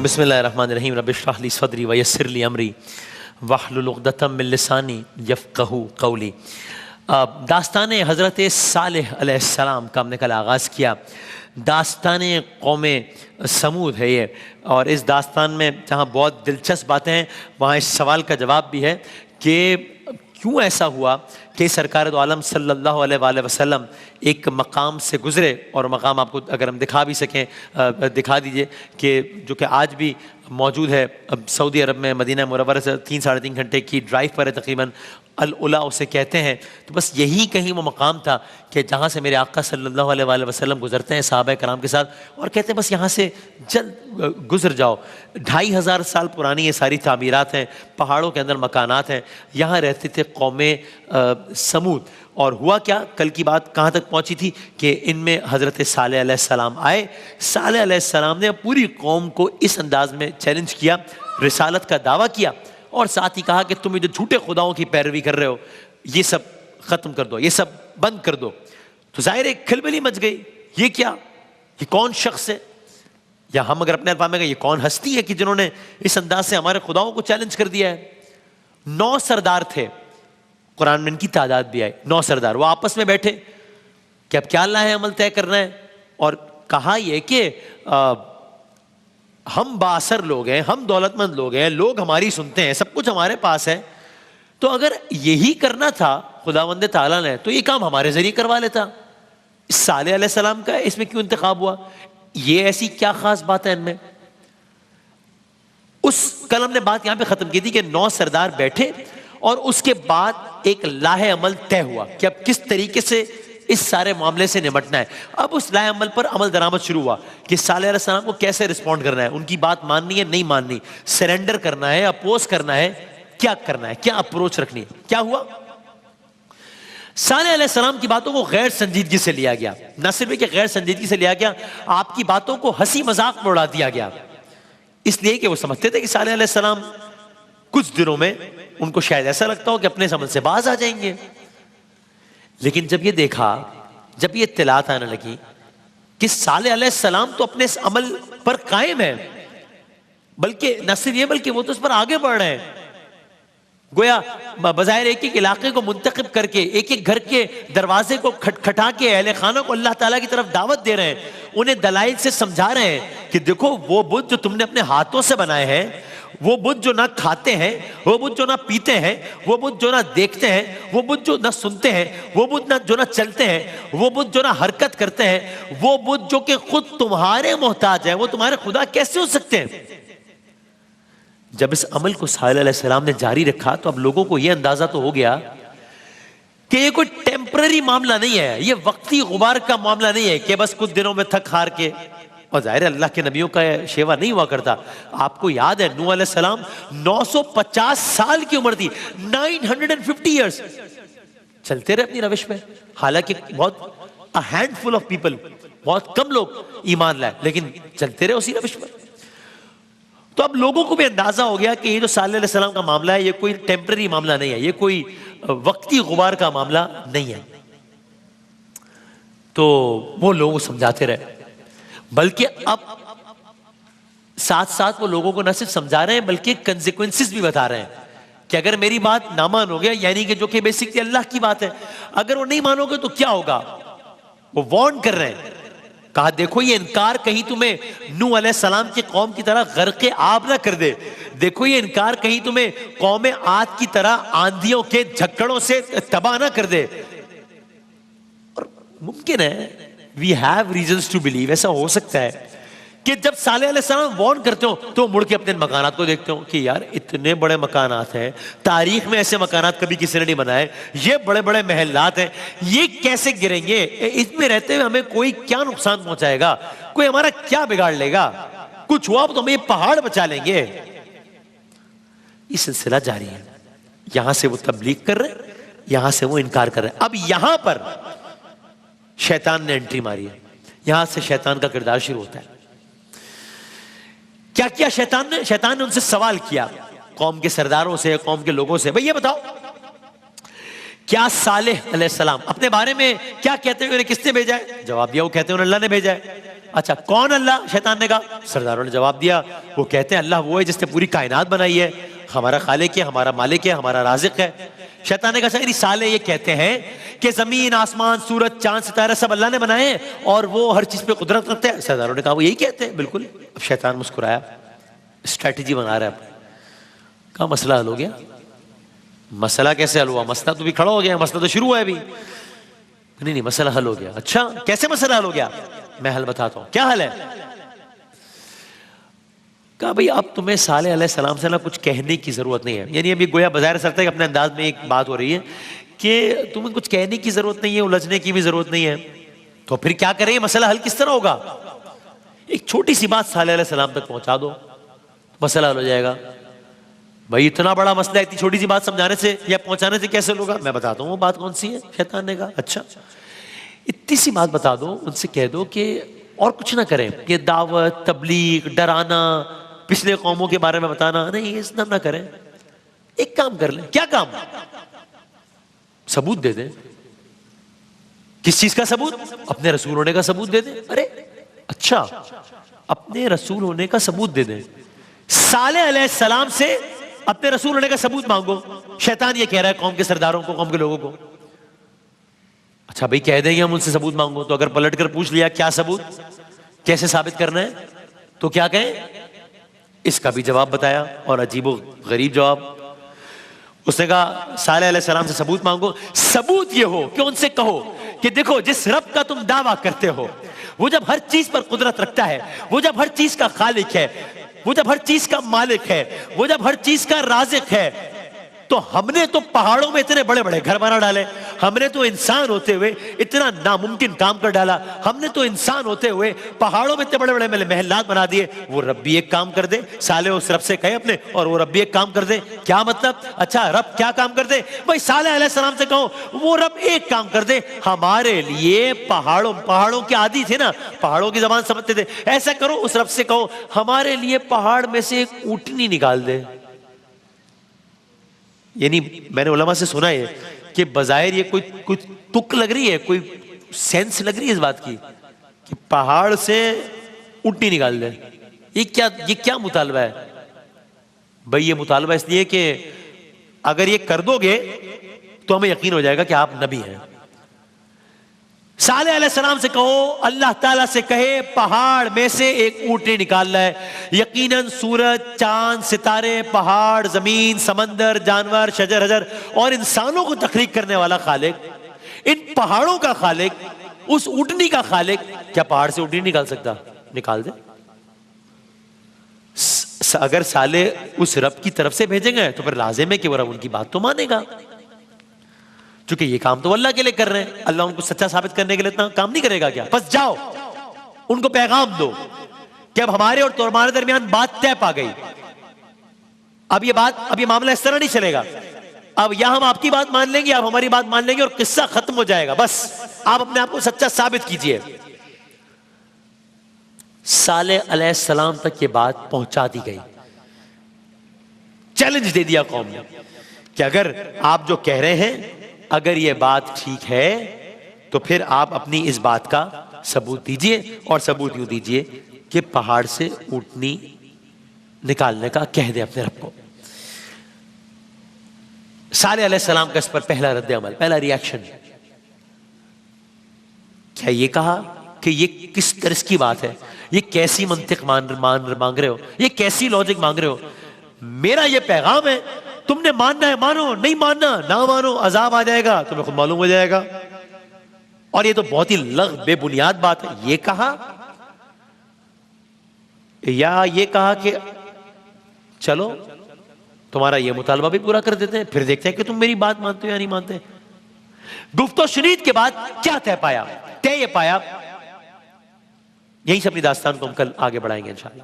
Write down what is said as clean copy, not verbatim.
بسم اللہ الرحمن الرحیم رب اشرح لی صدری ویسر لی امری واحلل عقدۃ من لسانی یفقہوا قولی۔ داستان حضرت صالح علیہ السلام کا ہم نے کل آغاز کیا۔ داستان قوم سمود ہے یہ، اور اس داستان میں جہاں بہت دلچسپ باتیں ہیں وہاں اس سوال کا جواب بھی ہے کہ کیوں ایسا ہوا کہ سرکار دو عالم صلی اللہ علیہ وآلہ وسلم ایک مقام سے گزرے، اور مقام آپ کو اگر ہم دکھا بھی سکیں دکھا دیجئے، کہ جو کہ آج بھی موجود ہے سعودی عرب میں، مدینہ منورہ سے 3-3.5 گھنٹے کی ڈرائیو پر ہے تقریباً، العلا اسے کہتے ہیں۔ تو بس یہی کہیں وہ مقام تھا کہ جہاں سے میرے آقا صلی اللہ علیہ وآلہ وسلم گزرتے ہیں صحابہ کرام کے ساتھ، اور کہتے ہیں بس یہاں سے جلد گزر جاؤ۔ 2500 سال پرانی یہ ساری تعمیرات ہیں، پہاڑوں کے اندر مکانات ہیں، یہاں رہتے تھے قوم سمود۔ اور ہوا کیا، کل کی بات کہاں تک پہنچی تھی کہ ان میں حضرت صالح علیہ السلام آئے۔ صالح علیہ السلام نے پوری قوم کو اس انداز میں چیلنج کیا، رسالت کا دعویٰ کیا، اور ساتھ ہی کہا کہ تم جو جھوٹے خداؤں کی پیروی کر رہے ہو یہ سب ختم کر دو، یہ سب بند کر دو۔ تو ظاہر ایک کھلبلی مچ گئی، یہ کیا، یہ کون شخص ہے، یا ہم اگر اپنے الفاظ میں کہیں یہ کون ہستی ہے کہ جنہوں نے اس انداز سے ہمارے خداؤں کو چیلنج کر دیا ہے۔ 9 سردار تھے، قرآن میں ان کی تعداد بھی آئی، 9 سردار۔ وہ آپس میں بیٹھے کہ اب کیا اللہ ہے عمل طے کرنا ہے، اور کہا یہ کہ ہم بااثر لوگ ہیں، ہم دولت مند لوگ ہیں، لوگ ہماری سنتے ہیں، سب کچھ ہمارے پاس ہے، تو اگر یہی کرنا تھا خداوند تعالیٰ نے تو یہ کام ہمارے ذریعے کروا لیتا۔ صالح علیہ السلام کا اس میں کیوں انتخاب ہوا، یہ ایسی کیا خاص بات ہے ان میں؟ کل ہم نے بات یہاں پہ ختم کی تھی کہ 9 سردار بیٹھے، اور اس کے بعد ایک لاہ عمل طے ہوا کہ اب کس طریقے سے اس سارے معاملے سے نمٹنا ہے۔ اب اس لاہ عمل پر عمل درآمد شروع ہوا کہ صالح علیہ السلام کو کیسے رسپونڈ کرنا ہے، ان کی بات ماننی ہے نہیں ماننی، سرنڈر کرنا ہے، اپوز کرنا ہے، کیا کرنا ہے، کیا اپروچ رکھنی ہے۔ کیا ہوا، صالح علیہ السلام کی باتوں کو غیر سنجیدگی سے لیا گیا، نہ صرف کہ غیر سنجیدگی سے لیا گیا، آپ کی باتوں کو ہنسی مذاق میں اڑا دیا گیا، اس لیے کہ وہ سمجھتے تھے کہ صالح علیہ السلام کچھ دنوں میں ان کو شاید ایسا لگتا ہو کہ اپنے عمل سے باز آ جائیں گے۔ لیکن جب یہ دیکھا، جب یہ اطلاعات آنے لگی کہ صالح علیہ السلام تو اپنے اس عمل پر قائم ہے، بلکہ نہ صرف یہ بلکہ وہ تو اس پر آگے بڑھ رہے ہیں، گویا بظاہر ایک ایک علاقے کو منتخب کر کے، ایک ایک گھر کے دروازے کو کھٹکھٹا کے اہل خانہ کو اللہ تعالیٰ کی طرف دعوت دے رہے ہیں، انہیں دلائل سے سمجھا رہے ہیں کہ دیکھو وہ بت جو تم نے اپنے ہاتھوں سے بنائے ہیں، وہ بت جو نہ کھاتے ہیں، وہ بت جو نہ پیتے ہیں، وہ بت جو نہ دیکھتے ہیں، وہ بت جو نہ سنتے ہیں، وہ بت جو نہ چلتے ہیں، وہ بت جو نہ حرکت کرتے ہیں، وہ بت جو کہ خود تمہارے محتاج ہیں، وہ تمہارے خدا کیسے ہو سکتے ہیں؟ جب اس عمل کو صالح علیہ السلام نے جاری رکھا تو اب لوگوں کو یہ اندازہ تو ہو گیا کہ یہ کوئی ٹیمپرری معاملہ نہیں ہے، یہ وقتی غبار کا معاملہ نہیں ہے کہ بس کچھ دنوں میں تھک ہار کے، اور ظاہر ہے اللہ کے نبیوں کا شیوا نہیں ہوا کرتا۔ آپ کو یاد ہے نوح علیہ السلام 950 سال کی عمر تھی، 950 ایئرس، چلتے رہے اپنی روش میں، حالانکہ بہت ہینڈ فل آف پیپل، بہت کم لوگ ایمان لائے، لیکن چلتے رہے اسی روش میں۔ تو اب لوگوں کو بھی اندازہ ہو گیا کہ یہ جو صالح علیہ السلام کا معاملہ ہے یہ کوئی ٹیمپرری معاملہ نہیں ہے، یہ کوئی وقتی غبار کا معاملہ نہیں ہے۔ تو وہ لوگوں کو سمجھاتے رہے، بلکہ اب ساتھ ساتھ وہ لوگوں کو نہ صرف سمجھا رہے ہیں بلکہ کنسیکوینسز بھی بتا رہے ہیں کہ اگر میری بات نہ مانو گے، یعنی کہ جو کہ بیسکلی اللہ کی بات ہے، اگر وہ نہیں مانو گے تو کیا ہوگا، وہ وارن کر رہے ہیں۔ کہا دیکھو یہ انکار کہیں تمہیں نوح علیہ السلام کی قوم کی طرح غرق آب نہ کر دے، دیکھو یہ انکار کہیں تمہیں قوم عاد کی طرح آندھیوں کے جھکڑوں سے تباہ نہ کر دے۔ اور ممکن ہے we have reasons to believe، ایسا ہو سکتا ہے کہ جب صالح علیہ السلام وارن کرتے ہو تو مڑ کے اپنے مکانات کو دیکھتے ہو کہ یار اتنے بڑے مکانات ہیں، تاریخ میں ایسے مکانات کبھی کسی نے نہیں بنائے، یہ بڑے بڑے محلات ہیں، یہ کیسے گریں گے، اس میں رہتے ہوئے ہمیں کوئی کیا نقصان پہنچائے گا، کوئی ہمارا کیا بگاڑ لے گا، کچھ ہوا تو ہمیں یہ پہاڑ بچا لیں گے۔ یہ سلسلہ جاری ہے، یہاں سے وہ تبلیغ کر رہے، یہاں سے وہ انکار کر رہے۔ اب یہاں پر شیطان نے انٹری ماری ہے، یہاں سے شیطان کا کردار شروع ہوتا ہے۔ کیا کیا شیطان نے ان سے سوال کیا، قوم کے سرداروں سے، قوم کے لوگوں سے، بھئی یہ بتاؤ کیا صالح علیہ السلام اپنے بارے میں کیا کہتے ہیں، انہیں کس نے بھیجا ہے؟ جواب دیا وہ کہتے ہیں اللہ نے بھیجا ہے۔ اچھا کون اللہ؟ شیطان نے کہا. سرداروں نے جواب دیا وہ کہتے ہیں اللہ وہ ہے جس نے پوری کائنات بنائی ہے، ہمارا خالق ہے، ہمارا مالک ہے، ہمارا رازق ہے. شیطان نے کہا صالح یہ کہتے ہیں کہ زمین، آسمان، سورج، چاند، ستارے سب اللہ نے بنائے ہیں اور وہ ہر چیز پہ قدرت رکھتے ہیں. سرداروں نے کہا وہ یہی کہتے ہیں. بالکل. اب شیطان مسکرایا، اسٹریٹجی بنا رہا ہے. کہا مسئلہ حل ہو گیا. مسئلہ کیسے حل ہوا؟ مسئلہ تو بھی کھڑا ہو گیا، مسئلہ تو شروع ہوا ہے ابھی. نہیں مسئلہ حل ہو گیا. اچھا کیسے مسئلہ حل ہو گیا؟ میں حل بتاتا ہوں. کیا حل ہے؟ کہا بھئی اب تمہیں صالح علیہ السلام سے نہ کچھ کہنے کی ضرورت نہیں ہے. یعنی ابھی گویا بظاہر سرتا ہے کہ اپنے انداز میں ایک بات ہو رہی ہے کہ تمہیں کچھ کہنے کی ضرورت نہیں ہے، الجھنے کی بھی ضرورت نہیں ہے. تو پھر کیا کریں؟ مسئلہ حل کس طرح ہوگا؟ ایک چھوٹی سی بات صالح علیہ السلام تک پہنچا دو، مسئلہ حل ہو جائے گا. بھائی اتنا بڑا مسئلہ اتنی چھوٹی سی بات سمجھانے سے یا پہنچانے سے کیسے ہوگا؟ میں بتاتا ہوں وہ بات کون سی ہے. شیطان نے کہا اچھا اتنی سی بات بتا دو، ان سے کہہ دو کہ اور کچھ نہ کریں، یہ دعوت، تبلیغ، ڈرانا، پچھلے قوموں کے بارے میں بتانا نہیں، اس نہ کریں. ایک کام کر لیں. کیا کام؟ ثبوت دے دیں. کس چیز کا ثبوت؟ اپنے رسول ہونے کا ثبوت دے دیں. ارے اچھا اپنے رسول ہونے کا ثبوت دے دیں. صالح علیہ السلام سے اپنے رسول ہونے کا ثبوت مانگو. شیطان یہ کہہ رہا ہے قوم کے سرداروں کو، قوم کے لوگوں کو. اچھا بھئی کہہ دیں گے ہم ان سے ثبوت مانگو. تو اگر پلٹ کر پوچھ لیا کیا ثبوت، کیسے ثابت کرنا ہے، تو کیا کہیں؟ اس کا بھی جواب بتایا اور عجیب و غریب جواب. اس نے کہا صالح علیہ السلام سے ثبوت مانگو. ثبوت یہ ہو کہ ان سے کہو کہ دیکھو جس رب کا تم دعویٰ کرتے ہو وہ جب ہر چیز پر قدرت رکھتا ہے، وہ جب ہر چیز کا خالق ہے، وہ جب ہر چیز کا مالک ہے، وہ جب ہر چیز کا رازق ہے، تو ہم نے تو پہاڑوں میں اتنے بڑے بڑے گھر بنا ڈالے، ہم نے تو انسان ہوتے ہوئے اتنا ناممکن کام کر ڈالا، ہم نے تو انسان ہوتے ہوئے پہاڑوں میں اتنے بڑے بڑے محلات بنا دیے. وہ رب بھی ایک کام کر دے. صالح اس رب سے کہے اپنے اور وہ رب بھی ایک کام کر دے. کیا مطلب؟ اچھا رب کیا کام کر دے؟ بھائی صالح علیہ السلام سے کہو وہ رب ایک کام کر دے ہمارے لیے. پہاڑوں کے عادی تھے نا، پہاڑوں کی زبان سمجھتے تھے. ایسا کرو اس رب سے کہو ہمارے لیے پہاڑ میں سے ایک اونٹنی نکال دے. یعنی میں نے علماء سے سنا ہے کہ بظاہر یہ کوئی تک لگ رہی ہے، کوئی سینس لگ رہی ہے اس بات کی کہ پہاڑ سے اونٹنی نکال دے. یہ کیا مطالبہ ہے؟ بھئی یہ مطالبہ اس لیے کہ اگر یہ کر دو گے تو ہمیں یقین ہو جائے گا کہ آپ نبی ہیں. صالح علیہ السلام سے کہو اللہ تعالیٰ سے کہے پہاڑ میں سے ایک اونٹنی نکالنا ہے. یقیناً سورج، چاند، ستارے، پہاڑ، زمین، سمندر، جانور، شجر حجر اور انسانوں کو تخلیق کرنے والا خالق، ان پہاڑوں کا خالق، اس اونٹنی کا خالق کیا پہاڑ سے اونٹنی نکال سکتا؟ نکال دے. اگر صالح اس رب کی طرف سے بھیجیں گے تو پھر لازم ہے کہ وہ رب ان کی بات تو مانے گا، چونکہ یہ کام تو اللہ کے لیے کر رہے ہیں. اللہ ان کو سچا ثابت کرنے کے لیے اتنا کام نہیں کرے گا کیا؟ بس جاؤ ان کو پیغام دو کہ اب ہمارے اور تمہارے درمیان بات طے پا گئی. اب یہ معاملہ اس طرح نہیں چلے گا. اب یا ہم آپ کی بات مان لیں گے، آپ ہماری بات مان لیں گے اور قصہ ختم ہو جائے گا. بس آپ اپنے آپ کو سچا ثابت کیجئے. صالح علیہ السلام تک یہ بات پہنچا دی گئی. چیلنج دے دیا قوم نے کہ اگر آپ جو کہہ رہے ہیں اگر یہ بات ٹھیک ہے تو پھر آپ اپنی اس بات کا ثبوت دیجئے، اور ثبوت یوں دیجئے کہ پہاڑ سے اونٹنی نکالنے کا کہہ دیں اپنے رب کو. صالح علیہ السلام کا اس پر پہلا رد عمل، پہلا ریاکشن کیا یہ کہا کہ یہ کس طرح کی بات ہے، یہ کیسی منطق مانگ رہے ہو، یہ کیسی لاجک مانگ رہے ہو. میرا یہ پیغام ہے، تم نے ماننا ہے مانو، نہیں ماننا نہ مانو، عذاب آ جائے گا تمہیں خود معلوم ہو جائے گا. اور یہ تو بہت ہی لغو بے بنیاد بات ہے. یہ کہا یا یہ کہا کہ چلو تمہارا یہ مطالبہ بھی پورا کر دیتے ہیں، پھر دیکھتے ہیں کہ تم میری بات مانتے ہو یا نہیں مانتے. گفت و شنید کے بعد کیا طے پایا؟ طے یہ پایا، یہیں سے اپنی داستان کو ہم کل آگے بڑھائیں گے انشاءاللہ.